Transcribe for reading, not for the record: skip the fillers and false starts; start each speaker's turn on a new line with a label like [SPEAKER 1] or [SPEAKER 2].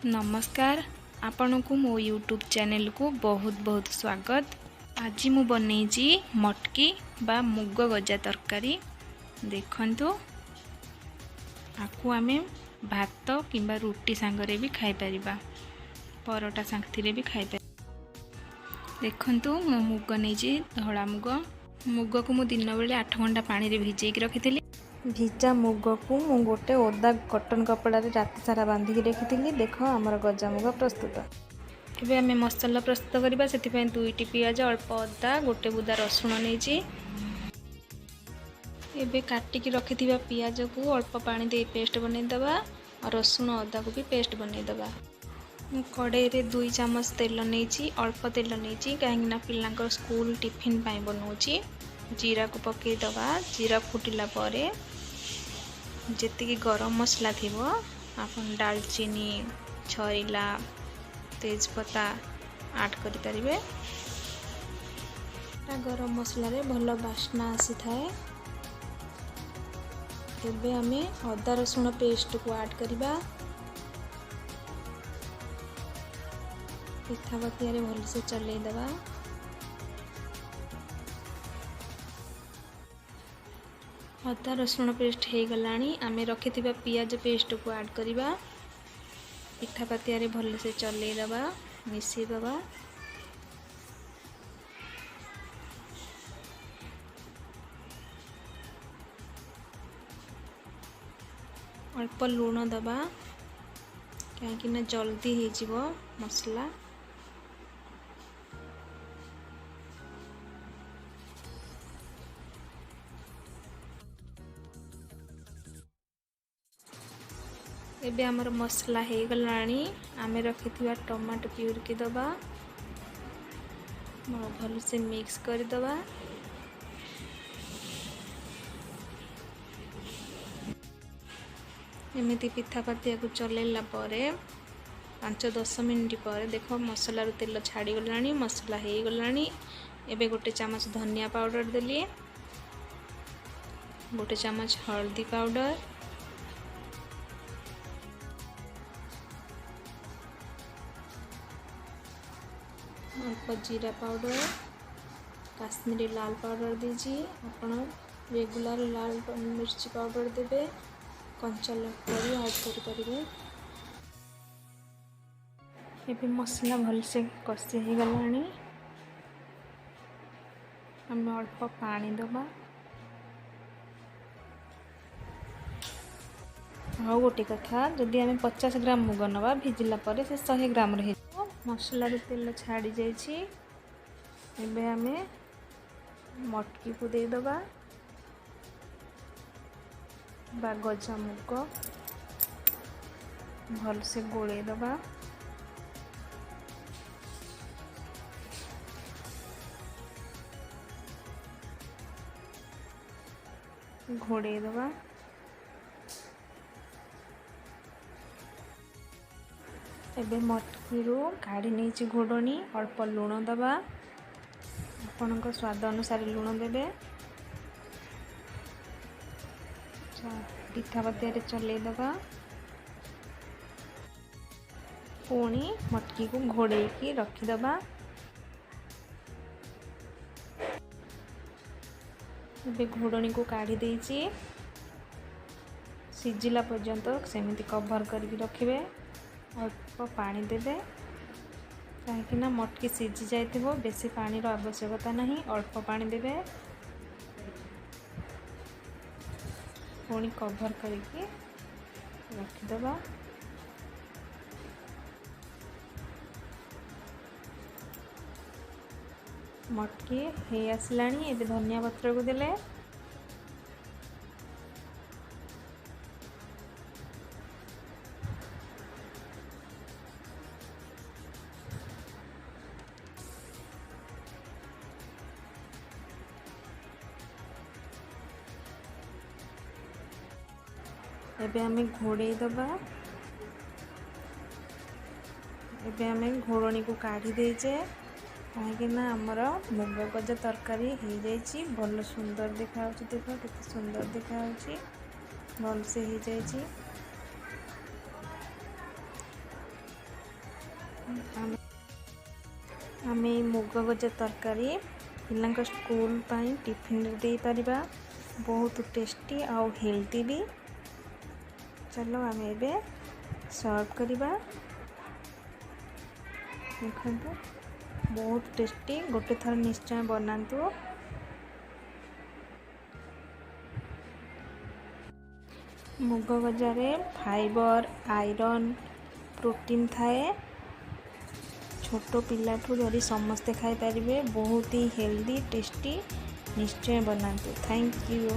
[SPEAKER 1] नमस्कार आपण को मो यूट्यूब चैनल को बहुत बहुत स्वागत। आज मु बनईची मटकी बा मुग गजा तरकारी। देखंतु आकु आमे भात किंबा रुटी सांगरे भी खाई परिबा, परोटा सांगथिरे भी खाई परिबा। देखंतु मु मुग नईची धड़ा मुग। मुग को मु दिन बेले 8 घंटा पानी रे भिजेई की रखिथिली। भिजा मुग को मु गोटे ओदा कॉटन कपड़ा रे रात सारा बांधिकी रखिथिली। देख हमर गजा मुग प्रस्तुत। एबे आमे मसाला प्रस्तुत करिबा। सेति पय 2टी पियाज, अल्प अदा, गोटे बुदा रसुण नैची। एबे काटी की रखिथिबा पियाज को अल्प पानी दे पेस्ट बनै दबा और रसुण अदा को भी पेस्ट बनै दबा। कड़ाई रे 2 चम्मच तेल नैची, अल्प तेल नैची काहेकि ना पिल्लांकर स्कूल टिफिन पाई बनौची। जीरा को पके दबा। जीरा फुटिला परे जेतिकी गरम मसला थिबो आपन दालचीनी, छरिला, तेजपत्ता ऐड करि परिबे। गरम मसला रे भल बास्ना आसी थाए। एबे आमे अदा रसुण पेस्ट को ऐड करिबा। पिठा बतिया रे भल से चलै दबा। अदा रसुण पेस्ट हो गलानी। आमे रखिथिबा पियाज पेस्ट को ऐड करिबा। पिठा पातिया रे भल से चलै दबा, मिसै दबा। अल्प लूण दबा कहीं ना जल्दी हो जिवो मसला। एबे हमर मसला हो गलानी। आमे रखिथिबा टमाटो प्यूर के दबा, भल से मिक्स कर दबा। एमिति पिठा पातिया को चलेला परे 5-10 मिनट पर देख मसला रो तेल छाड़ी गलानी, मसला हो गलानी। एबे गोटे चम्मच धनिया पाउडर देली, गोटे चम्मच हल्दी पाउडर, अल्प जीरा पाउडर, काश्मीरी लाल पाउडर दीजी। आपण रेगुलर लाल मिर्ची पाउडर देबे, कंचा लंका भी ऐड करि परिबे। एबे मसला भल से कषि हो गलानी। हम अल्प पानी दबा। और गोटे कथा, जदि आम 50 ग्राम मुग नवा भिजिला परे से 100 ग्राम रही। मसला रे तेल छाड़ी जाइछि। एबे आमे मटकी को दे दबा बा गजा मुग भल से गोले दबा। घोड़े दबा। एबे मटकी रो काढ़ी नहीं घोड़नी। अल्प लूण दबा, आपण स्वाद अनुसार लूण देबे। पिठा बतिया रे चलै दबा। पुणी मटकी को घोड़े की रखी दबा। एबे घोड़नी को काढ़ी देइछि। सिजिला पर्यंत सेमिति कवर करके रखिबे। अल्प पानी देबे कहीं ना मटकी सिझी जाइथिबो। बेसी पानी रो आवश्यकता नहीं, अल्प पानी देबे। पुणी कवर करके रखिदबा। मटकी हे आसलानी। एबे धनिया पत्र को देले। एबे हमें घोड़े दबा। एबे हमें घोड़नी को काढ़ी देजे कहीं ना आमर मुग गजा तरकारी हो जाइए। भल सुंदर देखा। देख केते सुंदर देखा, भल से हो जाइए। आमे मुग गजा तरकारी पिला स्कूल पाई टिफिन दे पारिबा। बहुत टेस्टी आउ हेल्दी भी। चलो आम ए सर्व करवा। देखो बहुत टेस्टी, गोटे थर निश्चय बनातु। मुग गजारे फाइबर, आयरन, प्रोटीन थाए। छोट पिलाठू धरी समस्ते खाई पारिबे। बहुत ही हेल्दी टेस्टी। निश्चय बनातु। Thank you.